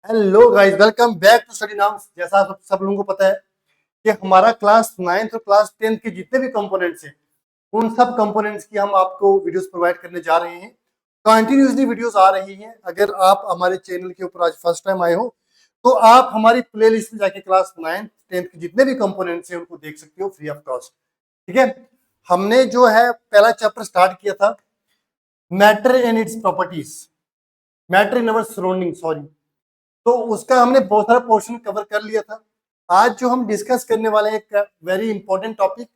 Hello guys, welcome back to study नाम। जैसा आप सब लोगों को पता है कि हमारा क्लास 9th और क्लास 10th के जितने भी कंपोनेंट्स हैं उन सब कंपोनेंट्स की हम आपको वीडियोस प्रोवाइड करने जा रहे हैं। कंटिन्यूसली वीडियोस आ रही हैं। अगर आप हमारे चैनल के ऊपर आज फर्स्ट टाइम आए हो तो आप हमारी प्लेलिस्ट में जाके क्लास 9th 10th के जितने भी कंपोनेंट्स हैं उनको देख सकते हो फ्री ऑफ कॉस्ट। ठीक है, हमने जो है पहला चैप्टर स्टार्ट किया था matter and its properties, matter in our surrounding, sorry. तो उसका हमने बहुत सारा पोर्शन कवर कर लिया था। आज जो हम डिस्कस करने वाले हैं एक very important topic,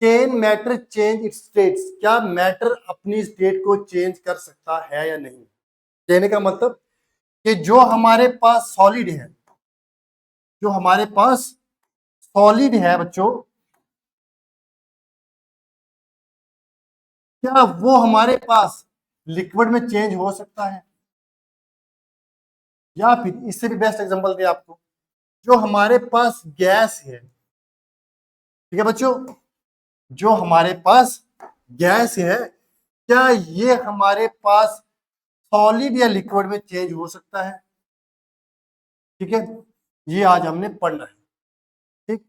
can matter change it's states, क्या मैटर अपनी स्टेट को चेंज कर सकता है या नहीं। कहने का मतलब कि जो हमारे पास सॉलिड है, जो हमारे पास सॉलिड है बच्चों, क्या वो हमारे पास लिक्विड में चेंज हो सकता है। या फिर इससे भी बेस्ट एग्जांपल दे आपको, जो हमारे पास गैस है, ठीक है बच्चों, जो हमारे पास गैस है, क्या ये हमारे पास सॉलिड या लिक्विड में चेंज हो सकता है। ठीक है, ये आज हमने पढ़ना है। ठीक,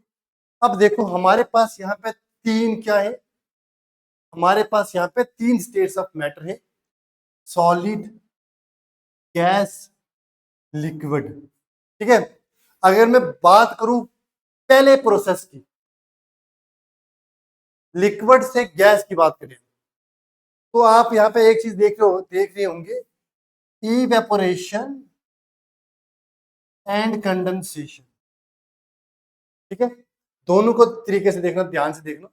अब देखो हमारे पास यहाँ पे तीन क्या है, हमारे पास यहाँ पे तीन स्टेट्स ऑफ मैटर है, सॉलिड, गैस, लिक्विड। ठीक है, अगर मैं बात करूं पहले प्रोसेस की, लिक्विड से गैस की बात करें, तो आप यहाँ पे एक चीज देख रहे होंगे, इवेपोरेशन एंड कंडेंसेशन। ठीक है, दोनों को तरीके से देखना, ध्यान से देखना,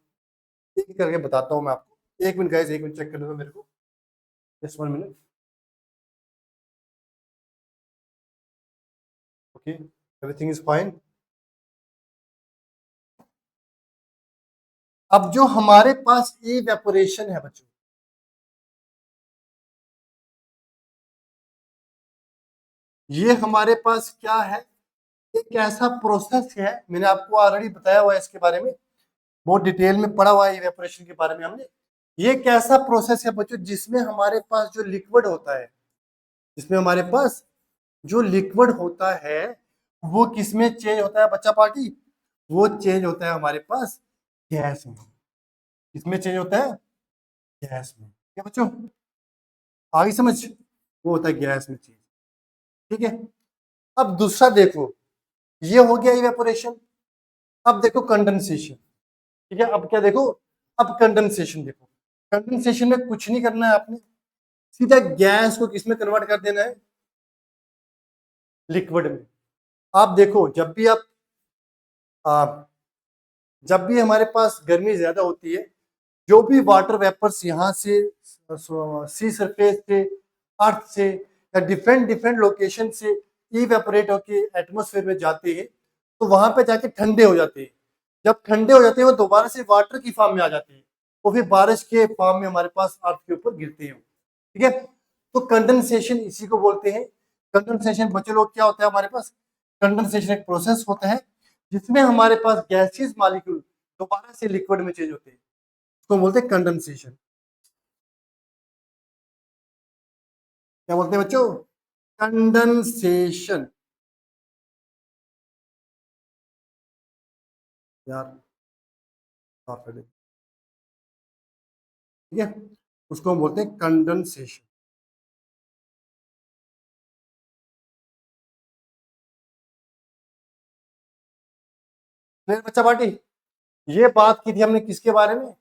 एक करके बताता हूं मैं आपको। एक मिनट गाइस, एक मिनट चेक करने दो मेरे को, just 1 minute. Okay, everything is fine. अब जो हमारे पास इवेपोरेशन है बच्चों, ये हमारे पास क्या है, एक ऐसा प्रोसेस है, मैंने आपको ऑलरेडी बताया हुआ है इसके बारे में, बहुत डिटेल में पढ़ा हुआ है इवेपोरेशन के बारे में हमने। ये एक ऐसा प्रोसेस है बच्चों जिसमें हमारे पास जो लिक्विड होता है, जिसमें हमारे पास जो लिक्विड होता है वो किसमें चेंज होता है बच्चा पार्टी, वो चेंज होता है हमारे पास गैस में। किसमें चेंज होता है, गैस में। क्या बच्चों, आगे समझ, वो होता है गैस में चेंज। ठीक है, अब दूसरा देखो, ये हो गया इवेपोरेशन। अब देखो कंडेंसेशन। ठीक है, अब क्या देखो, अब कंडेंसेशन देखो। कंडेंसेशन में कुछ नहीं करना है आपने, सीधा गैस को किसमें कन्वर्ट कर देना है, लिक्विड में। आप देखो जब भी हमारे पास गर्मी ज्यादा होती है, जो भी वाटर वेपर्स यहाँ से सी सरफेस से, अर्थ से या डिफरेंट डिफरेंट लोकेशन से इवेपोरेट होके एटमोसफेयर में जाते हैं, तो वहां पे जाके ठंडे हो जाते हैं। जब ठंडे हो जाते हैं वो दोबारा से वाटर की फॉर्म में आ जाते हैं, वो फिर बारिश के फॉर्म में हमारे पास अर्थ के ऊपर गिरते हैं। ठीक है, तो कंडेंसेशन इसी को बोलते हैं। कंडेंसेशन बच्चे लोग क्या होता है हमारे पास, कंडेंसेशन एक प्रोसेस होता है जिसमें हमारे पास गैसियस मॉलिक्यूल दोबारा से लिक्विड में चेंज होते हैं, उसको बोलते हैं कंडेंसेशन। क्या बोलते हैं बच्चों, कंडेंसेशन। यार साफ कर दे। ठीक है, उसको हम बोलते हैं कंडेंसेशन। फिर बच्चा पार्टी, ये बात की थी हमने किसके बारे में,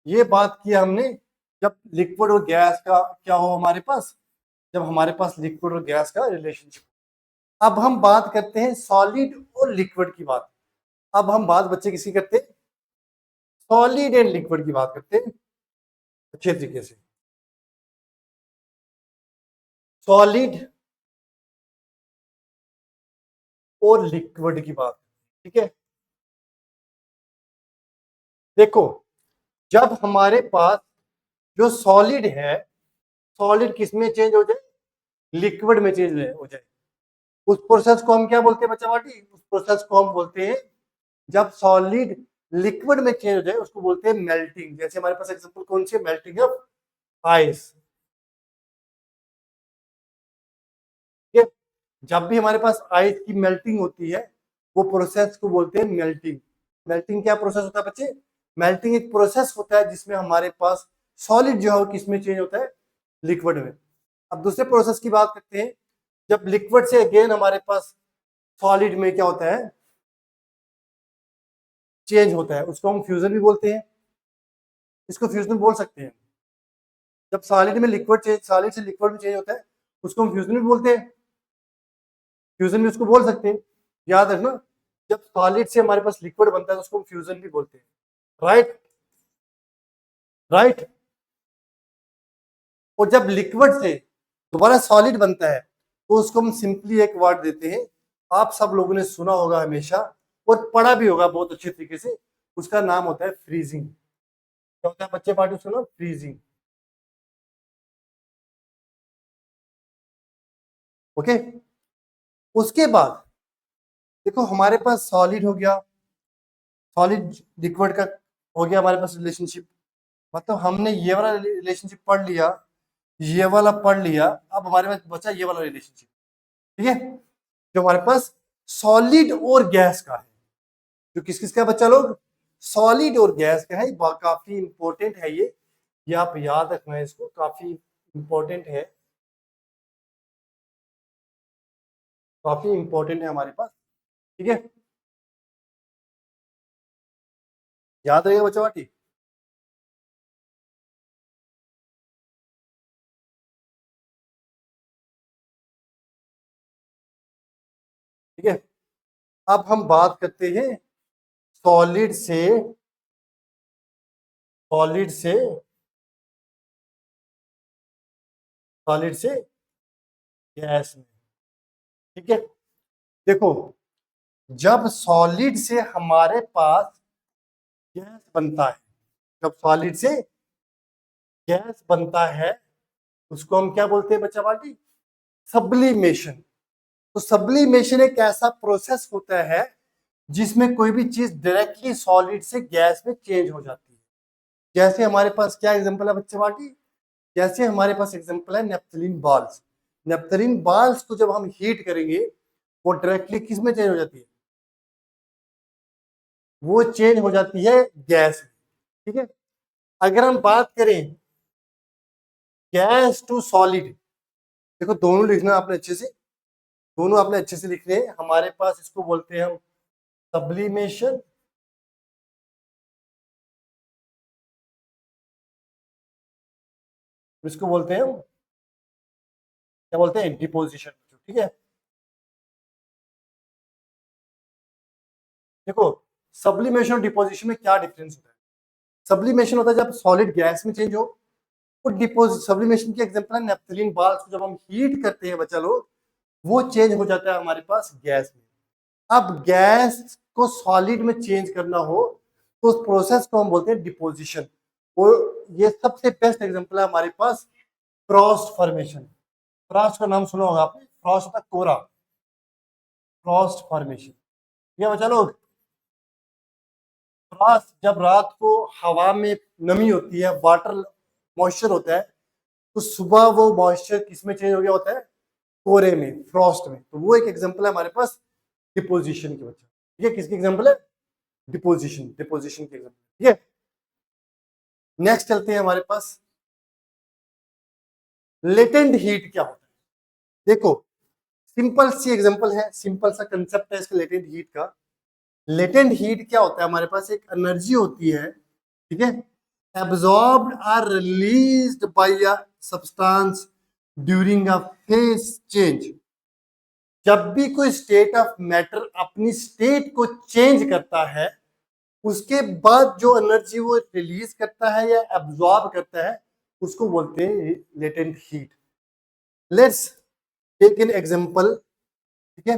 ये बात की हमने जब लिक्विड और गैस का क्या हो हमारे पास, जब हमारे पास लिक्विड और गैस का रिलेशनशिप। अब हम बात करते हैं सॉलिड और लिक्विड की बात। अब हम बात बच्चे किसी करते हैं, सॉलिड एंड लिक्विड की बात करते हैं अच्छे तरीके से। सॉलिड और लिक्विड की बात। ठीक है, देखो जब हमारे पास जो सॉलिड है, सॉलिड किस में चेंज हो जाए, लिक्विड में चेंज हो जाए, उस प्रोसेस को हम क्या बोलते हैं बच्चा पार्टी, उस प्रोसेस को हम बोलते हैं, जब सॉलिड लिक्विड में चेंज हो जाए उसको बोलते हैं मेल्टिंग। जैसे हमारे पास एग्जांपल कौन सी है, मेल्टिंग ऑफ आइस। जब भी हमारे पास आइस की मेल्टिंग होती है वो प्रोसेस को बोलते हैं मेल्टिंग। मेल्टिंग क्या प्रोसेस होता है बच्चे? मेल्टिंग एक प्रोसेस होता है जिसमें हमारे पास सॉलिड जो है वो किसमें चेंज होता है? लिक्विड में। अब दूसरे प्रोसेस की बात करते हैं, जब लिक्विड से अगेन हमारे पास सॉलिड में क्या होता है? चेंज होता है, उसको हम फ्यूजन भी बोलते हैं, इसको फ्यूजन बोल सकते हैं। जब सॉलिड में लिक्विड चेंज, सॉलिड से लिक्विड में चेंज होता है उसको हम फ्यूजन भी बोलते हैं, फ्यूजन भी उसको बोल सकते हैं। याद रखना, जब सॉलिड से हमारे पास लिक्विड बनता है तो उसको हम फ्यूजन भी बोलते हैं। Right right. और जब लिक्विड से दोबारा सॉलिड बनता है तो उसको हम सिंपली एक वर्ड देते हैं, आप सब लोगों ने सुना होगा हमेशा और पढ़ा भी होगा बहुत अच्छे तरीके से, उसका नाम होता है फ्रीजिंग। क्या होता है बच्चे पार्टी? सुनो, फ्रीजिंग। ओके। उसके बाद देखो हमारे पास सॉलिड हो गया, सॉलिड लिक्विड का हो गया हमारे पास रिलेशनशिप, मतलब हमने ये वाला रिलेशनशिप पढ़ लिया, ये वाला पढ़ लिया, अब हमारे पास बचा ये वाला रिलेशनशिप। ठीक है, जो हमारे पास सॉलिड और गैस का है, जो किस किस का बच्चा लोग? सॉलिड और गैस का है। काफी इंपॉर्टेंट है ये आप याद रखना है, इसको काफी इंपॉर्टेंट है, काफी इंपॉर्टेंट है हमारे पास। ठीक है, याद रहेगा बच्चा ठीक। ठीक है, अब हम बात करते हैं सॉलिड से, सॉलिड से, सॉलिड से गैस में। ठीक है, देखो जब सॉलिड से हमारे पास गैस बनता है, जब सॉलिड से गैस बनता है उसको हम क्या बोलते हैं बच्चा पार्टी? सब्लिमेशन। तो सब्लिमेशन एक ऐसा प्रोसेस होता है जिसमें कोई भी चीज डायरेक्टली सॉलिड से गैस में चेंज हो जाती है। जैसे हमारे पास क्या एग्जांपल है बच्चे पार्टी? जैसे हमारे पास एग्जांपल है नेप्थलीन बॉल्स। नेप्थलीन बॉल्स को जब हम हीट करेंगे वो डायरेक्टली किस में चेंज हो जाती है? वो चेंज हो जाती है गैस में। ठीक है, अगर हम बात करें गैस टू सॉलिड, देखो दोनों लिखना आपने अच्छे से, दोनों आपने अच्छे से लिखने हैं। हमारे पास इसको बोलते हैं हम सब्लिमेशन, इसको बोलते हैं हम क्या बोलते हैं? डिपोजिशन। ठीक है, देखो सब्लिमेशन और डिपोजिशन में क्या डिफरेंस होता है? सब्लिमेशन होता है जब सॉलिड गैस में चेंज हो, और डिपोजिट सब्लिमेशन की एग्जांपल है नेप्थलीन बाल्स को जब हम हीट करते हैं बच्चा लोग वो चेंज हो जाता है हमारे पास गैस में। अब गैस को सॉलिड में चेंज करना हो तो उस प्रोसेस को हम बोलते हैं डिपोजिशन। और ये सबसे बेस्ट एग्जांपल है हमारे पास फ्रॉस्ट फॉर्मेशन। फ्रॉस्ट का नाम सुना होगा आपने, फ्रॉस्ट होता है कोरा, फ्रॉस्ट फॉर्मेशन। ये बच्चा लोग, फ्रॉस्ट जब रात को हवा में नमी होती है, वाटर मॉइस्चर होता है, तो सुबह वो मॉइस्चर किस में चेंज हो गया होता है? कोरे में, फ्रॉस्ट में। तो वो एक एग्जांपल है हमारे पास डिपोजिशन के बच्चा। ठीक है, किसकी एग्जांपल है? डिपोजिशन, डिपोजिशन की एग्जांपल। ठीक है, नेक्स्ट चलते हैं हमारे पास लेटेंट हीट क्या होता है। देखो सिंपल सी एग्जांपल है, सिंपल सा कंसेप्ट है इसका लेटेंट हीट का। लेटेंट हीट क्या होता है? हमारे पास एक एनर्जी होती है, ठीक है, एब्जॉर्ब्ड और released by a substance during a phase change. जब भी कोई स्टेट ऑफ मैटर अपनी स्टेट को चेंज करता है उसके बाद जो एनर्जी वो रिलीज करता है या एब्जॉर्ब करता है उसको बोलते हैं latent heat. Let's take an example. ठीक है,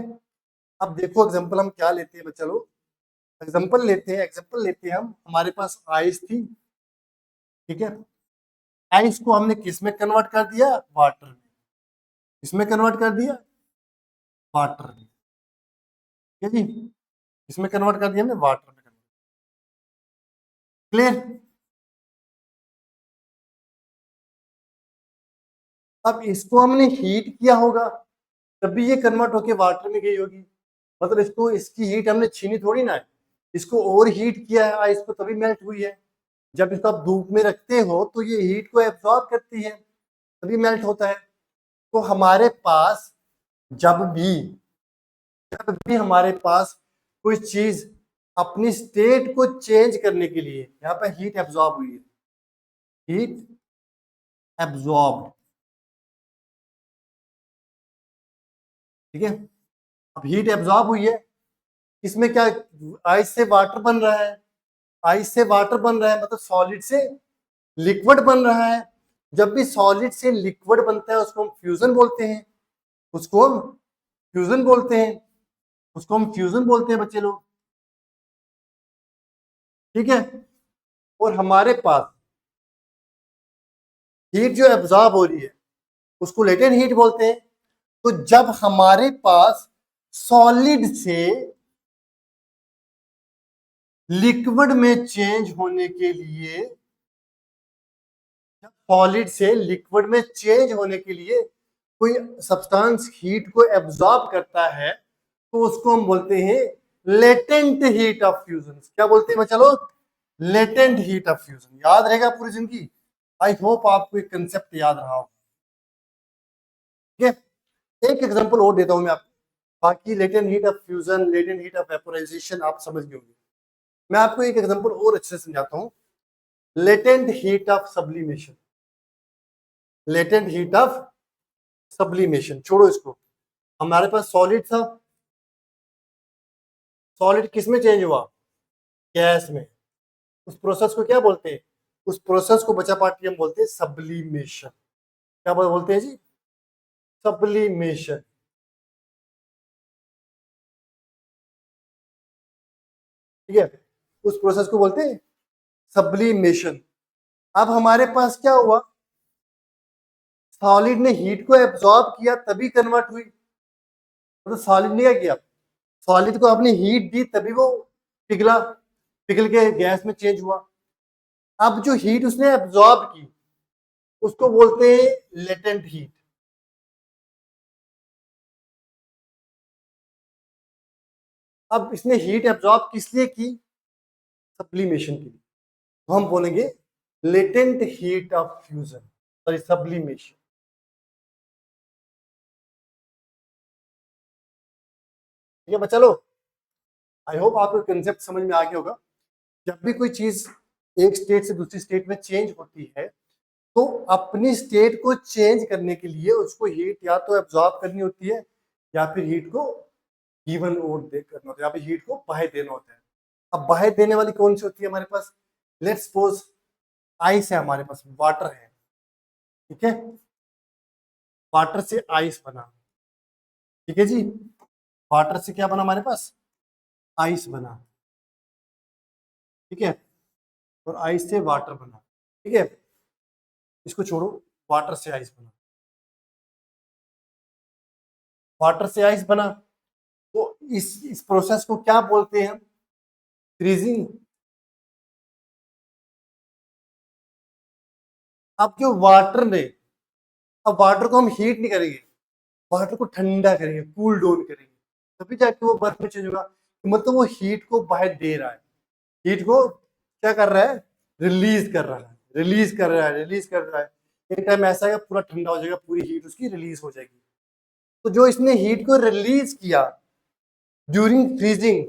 अब देखो एग्जांपल हम क्या लेते हैं बच्चा लोग, एग्जांपल लेते हैं, एग्जांपल लेते हैं हम, हमारे पास आइस थी। ठीक है, आइस को हमने किस में कन्वर्ट कर दिया? वाटर में। किसमें कन्वर्ट कर दिया? वाटर में। ठीक है जी, इसमें कन्वर्ट कर दिया हमने, वाटर में। क्लियर? अब इसको हमने हीट किया होगा जब भी ये कन्वर्ट होके वाटर में गई होगी, मतलब इसको इसकी हीट हमने छीनी थोड़ी ना है, इसको ओवर हीट किया है आइस को तभी मेल्ट हुई है। जब इसको आप धूप में रखते हो तो ये हीट को एब्जॉर्ब करती है तभी मेल्ट होता है। तो हमारे पास जब भी हमारे पास कोई चीज अपनी स्टेट को चेंज करने के लिए, यहाँ पे हीट एब्जॉर्ब हुई है, हीट एब्जॉर्ब, ठीक है। अब हीट एब्जॉर्ब हुई है, इसमें क्या आइस से वाटर बन रहा है, आइस से वाटर बन रहा है मतलब सॉलिड से लिक्विड बन रहा है। जब भी सॉलिड से लिक्विड बनता है उसको हम फ्यूजन बोलते हैं, उसको हम फ्यूजन बोलते हैं, उसको हम फ्यूजन बोलते हैं बच्चे लोग, ठीक है। और हमारे पास हीट जो एब्जॉर्ब हो रही है उसको लेटेंट हीट बोलते हैं। तो जब हमारे पास सॉलिड से लिक्विड में चेंज होने के लिए, सॉलिड से लिक्विड में चेंज होने के लिए कोई सब्सटेंस हीट को एब्जॉर्ब करता है तो उसको हम बोलते हैं लेटेंट हीट ऑफ फ्यूजन। क्या बोलते हैं चलो, लेटेंट हीट ऑफ फ्यूजन। याद रहेगा पूरी जिंदगी। आई होप आपको एक कंसेप्ट याद रहा हो, ठीक है। एक एग्जांपल और देता हूं मैं आपको, बाकी latent heat of fusion, latent heat of vaporisation आप समझ गए होंगे। मैं आपको एक एग्जांपल और अच्छे से समझाता हूं, latent heat of sublimation. Latent heat of sublimation, छोड़ो इसको, हमारे पास सॉलिड था, सॉलिड किस में चेंज हुआ, गैस में। उस प्रोसेस को क्या बोलते हैं, उस प्रोसेस को बचा पार्टी हम बोलते हैं सब्लिमेशन। क्या बोलते हैं जी, सब्लिमेशन, ठीक है। उस प्रोसेस को बोलते हैं सब्लिमेशन। अब हमारे पास क्या हुआ, सॉलिड ने हीट को एब्जॉर्ब किया तभी कन्वर्ट हुई, मतलब सॉलिड ने क्या किया, सॉलिड को आपने हीट दी तभी वो पिघला, पिघल के गैस में चेंज हुआ। अब जो हीट उसने एब्जॉर्ब की उसको बोलते हैं लेटेंट हीट। अब इसने हीट एब्जॉर्ब किस लिए की, सब्लिमेशन के लिए, तो हम बोलेंगे latent heat of fusion, sorry sublimation. ठीक है बच्चा लोग, आई होप आपको कंसेप्ट समझ में आ गया होगा। जब भी कोई चीज एक स्टेट से दूसरी स्टेट में चेंज होती है तो अपनी स्टेट को चेंज करने के लिए उसको हीट या तो एब्जॉर्ब करनी होती है या फिर हीट को गिवन और दे करना होता है, या फिर हीट को बाहर देना होता है। अब बाहर देने वाली कौन सी होती है हमारे पास, लेट्स सपोज आइस है हमारे पास, वाटर है, ठीक है, वाटर से आइस बना, ठीक है जी, वाटर से क्या बना हमारे पास, आइस बना, ठीक है, और आइस से वाटर बना, ठीक है। इसको छोड़ो, वाटर से आइस बना, वाटर से आइस बना, तो इस प्रोसेस को क्या बोलते हैं हम, फ्रीजिंग। अब जो वाटर ने, अब वाटर को हम हीट नहीं करेंगे, वाटर को ठंडा करेंगे, कूल डाउन करेंगे, तभी जाके वो बर्फ में चेंज होगा। मतलब वो हीट को बाहर दे रहा है, हीट को क्या कर रहा है, रिलीज कर रहा है, रिलीज कर रहा है, रिलीज कर रहा है। एक टाइम ऐसा है पूरा ठंडा हो जाएगा, पूरी हीट उसकी रिलीज हो जाएगी। तो जो इसने हीट को रिलीज किया ड्यूरिंग फ्रीजिंग,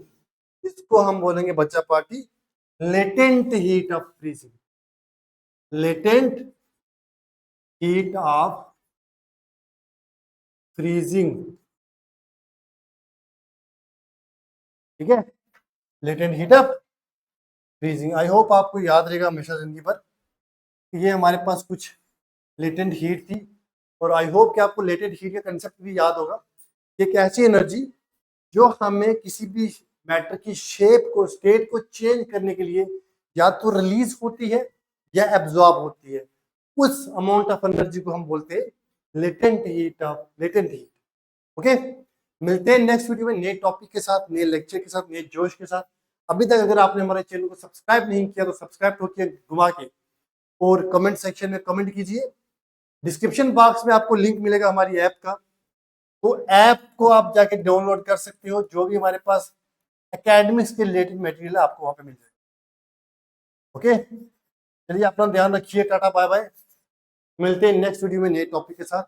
इसको हम बोलेंगे बच्चा party latent heat of freezing, latent heat of freezing, ठीक है, latent heat of freezing. I hope आपको याद रहेगा हमेशा जिंदगी भर। ये हमारे पास कुछ लेटेंट हीट थी, और आई होप कि आपको लेटेंट हीट का कंसेप्ट भी याद होगा। एक ऐसी एनर्जी जो हमें किसी भी मैटर की शेप को, स्टेट को चेंज करने के लिए या तो रिलीज होती है या एब्जॉर्ब होती है, उस अमाउंट ऑफ एनर्जी को हम बोलते हैं latent heat of, latent heat. Okay, मिलते हैं नेक्स्ट वीडियो में नए टॉपिक के साथ, नए लेक्चर के साथ, नए जोश के साथ। अभी तक अगर आपने हमारे चैनल को सब्सक्राइब नहीं किया तो सब्सक्राइब होकर घुमा के और कमेंट सेक्शन में कमेंट कीजिए। डिस्क्रिप्शन बॉक्स में आपको लिंक मिलेगा हमारी ऐप का, तो ऐप को आप जाके डाउनलोड कर सकते हो, जो भी हमारे पास एकेडमिक्स के रिलेटेड मटेरियल है आपको वहां पे मिल जाएगा। ओके, चलिए अपना ध्यान रखिए, टाटा बाय बाय, मिलते हैं नेक्स्ट वीडियो में नए टॉपिक के साथ।